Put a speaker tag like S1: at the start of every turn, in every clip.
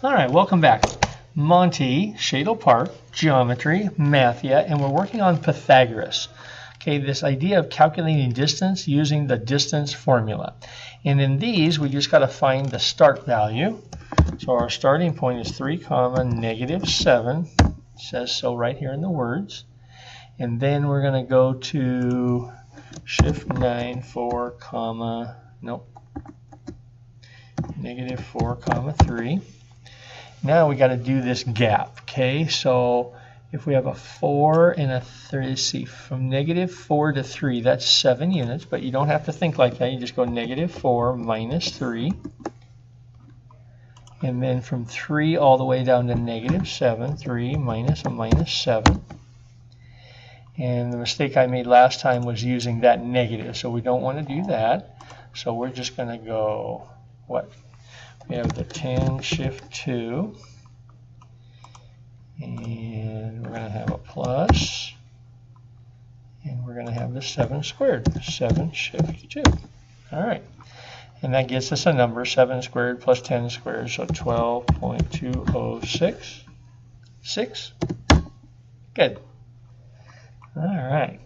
S1: All right, welcome back. Monty, Shadle Park, Geometry, Mathia, and we're working on Pythagoras. Okay, this idea of calculating distance using the distance formula. And in these, we just got to find the start value. So our starting point is 3, -7. It says so right here in the words. And then we're going to go to shift 9, 4, -4, 3. Now we got to do this gap, okay? So if we have a 4 and a 3, let's see, from -4 to 3, that's 7 units, but you don't have to think like that. You just go -4 minus 3. And then from 3 all the way down to -7, 3 minus a -7. And the mistake I made last time was using that negative, so we don't want to do that. So we're just going to go, what? We have the 10, shift 2, and we're going to have a plus, and we're going to have the 7 squared, 7, shift 2. All right, and that gets us a number, 7 squared plus 10 squared, so 12.2066. Good. All right.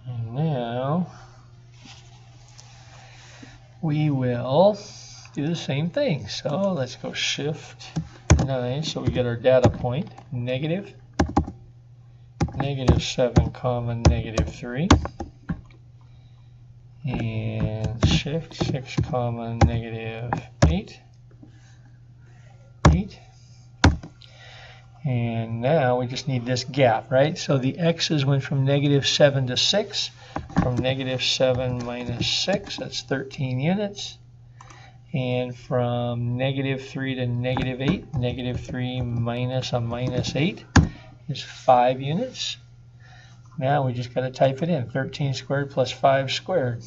S1: And now we will do the same thing. So let's go shift 9 so we get our data point, -7, -3, and shift 6, -8, 8. And now we just need this gap, right? So the x's went from -7 to 6. From -7 minus 6, that's 13 units. And from -3 to -8, -3 minus a -8 is 5 units. Now we just got to type it in, 13 squared plus 5 squared.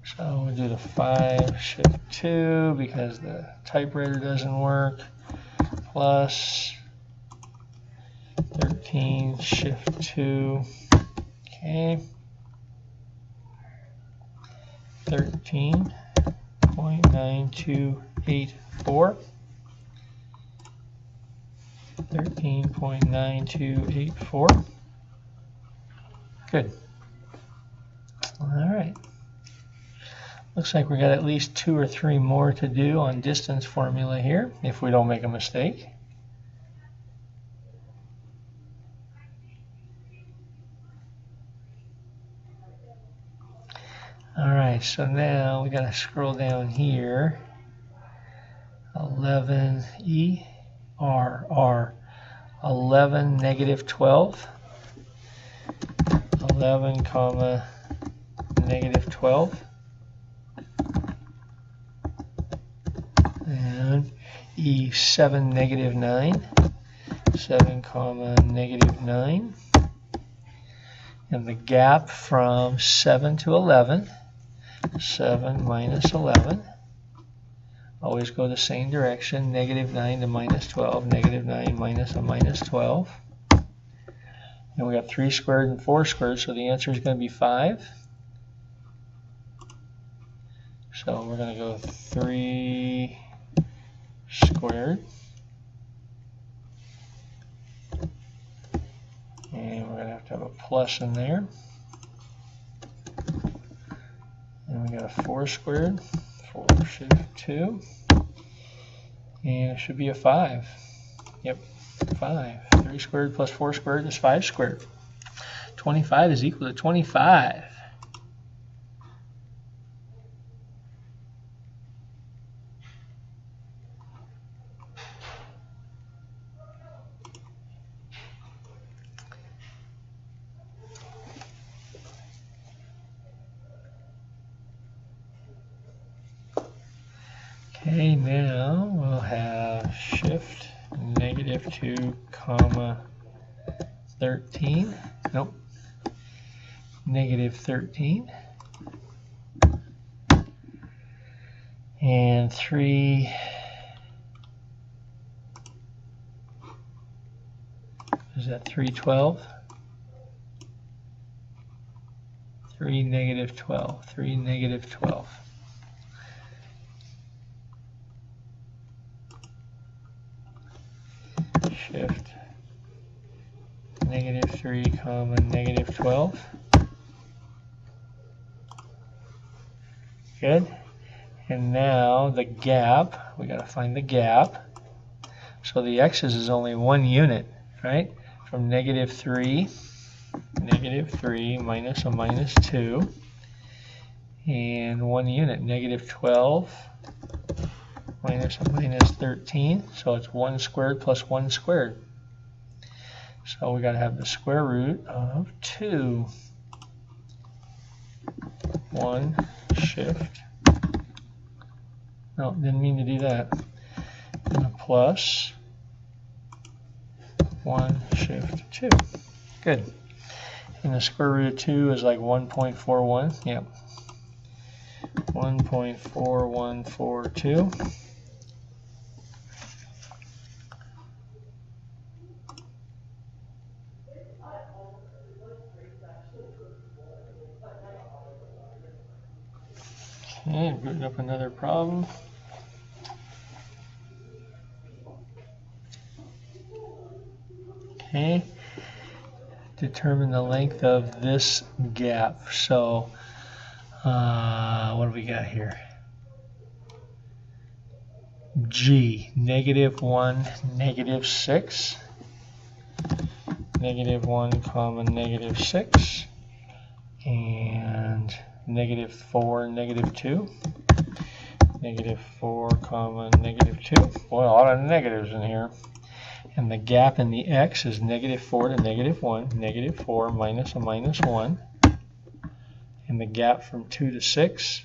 S1: So we'll do the 5, shift 2, because the typewriter doesn't work. Plus 13, shift 2, okay, 13.9284, 13.9284, good. All right, looks like we got at least 2 or 3 more to do on distance formula here, if we don't make a mistake. Alright, so now we got to scroll down here. 11 R 11 -12. 11 comma -12. And E7 -9. 7 comma -9. And the gap from 7 to 11. 7 minus 11. Always go the same direction, -9 to -12, -9 minus a -12. And we got 3 squared and 4 squared, so the answer is going to be 5. So we're going to go 3 squared. And we're going to have a plus in there. And we got a 4 squared, 4 shift 2, and it should be a 5. Yep, 5. 3 squared plus 4 squared is 5 squared. 25 is equal to 25. Okay, now we'll have shift -2, 13. Nope. -13. And 3 is that 312? 3, negative 12, 3, negative 12. Shift negative 3, comma, negative 12. Good. And now the gap, we got to find the gap. So the x's is only 1 unit, right? From negative 3 minus a minus 2, and 1 unit, negative 12 minus a minus 13, so it's 1 squared plus 1 squared. So we got to have the square root of 2. 1, shift. No, didn't mean to do that. And a plus 1, shift 2. Good. And the square root of 2 is like 1.41. Yep. 1.4142. Okay, booting up another problem. Okay, determine the length of this gap. So, what do we got here? G, negative 1, negative 6. Negative 1, comma, negative 6. And negative 4, negative 2. Negative 4, comma, negative 2. Boy, a lot of negatives in here. And the gap in the x is negative 4 to negative 1. Negative 4 minus a minus 1. And the gap from 2 to 6,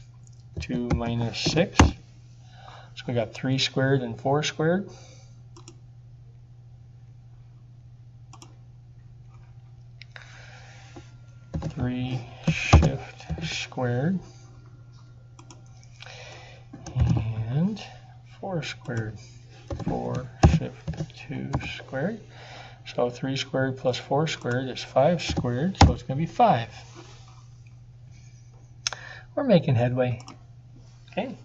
S1: 2 minus 6. So we got 3 squared and 4 squared. Three shift squared and 4 squared. 4 shift 2 squared. So 3 squared plus 4 squared is 5 squared, so it's going to be 5. We're making headway. Okay.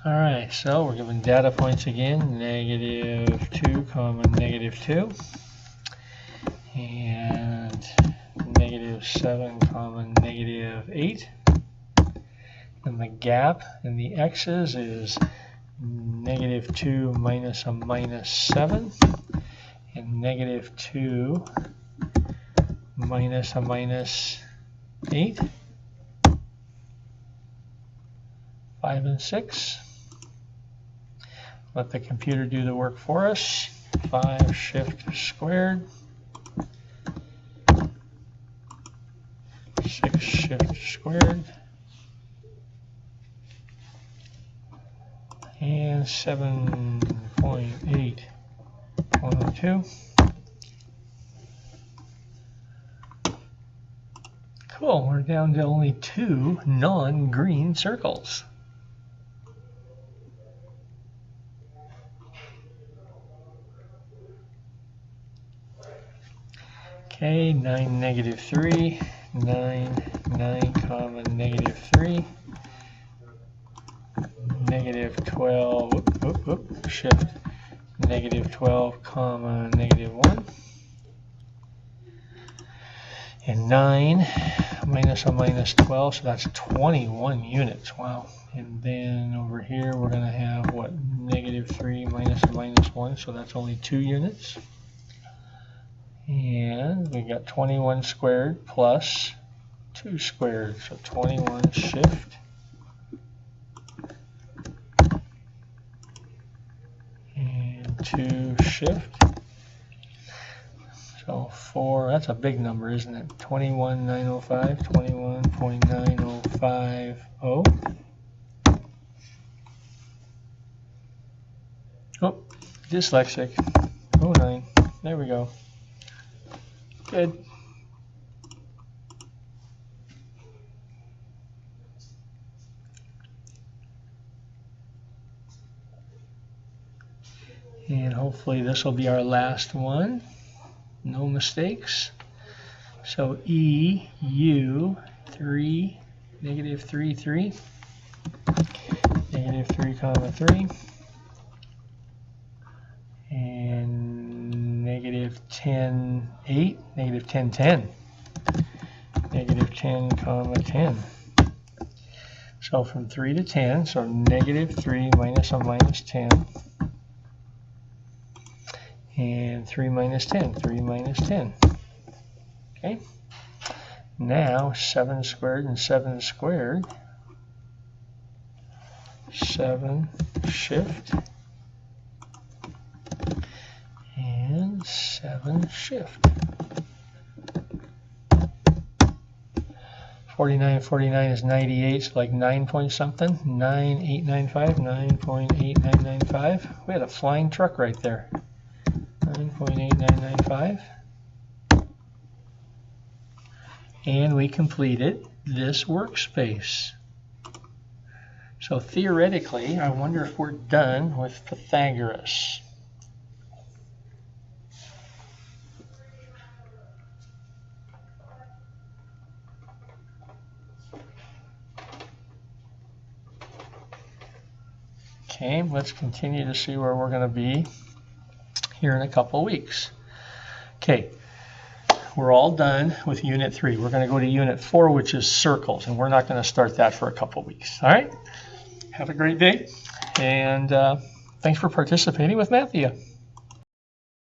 S1: All right, so we're given data points again, negative 2, comma, negative 2, and negative 7, comma, negative 8. And the gap in the x's is negative 2 minus a minus 7, and negative 2 minus a minus 8, 5 and 6. Let the computer do the work for us. 5 shift squared, 6 shift squared, and 7.8102. Cool, we're down to only 2 non-green circles. Okay, 9, negative 3, 9, 9, comma, negative 3, negative 12, shift, negative 12, comma, negative 1, and 9 minus a minus 12, so that's 21 units, wow. And then over here we're going to have, what, negative 3 minus a minus 1, so that's only 2 units. And we got 21 squared plus 2 squared, so 21 shift and 2 shift. So 4, that's a big number, isn't it? 21,905, 21.9050. Oh, dyslexic. 09. There we go. Good. And hopefully this will be our last one. No mistakes. So EU3, negative 3, 3, negative 3 comma 3, and negative 10, 8, negative 10, 10, negative 10 comma 10. So from 3 to 10, so negative 3 minus a minus 10, and 3 minus 10, 3 minus 10. Okay. Now 7 squared and 7 squared, 7 shift, and 7 shift. 49, 49 is 98, so like 9 point something, 9895, 9.8995. We had a flying truck right there. 9.8995. And we completed this workspace. So theoretically, I wonder if we're done with Pythagoras. Okay, let's continue to see where we're going to be here in a couple weeks. Okay, we're all done with Unit 3. We're going to go to Unit 4, which is circles, and we're not going to start that for a couple weeks. All right? Have a great day, and thanks for participating with Mathia.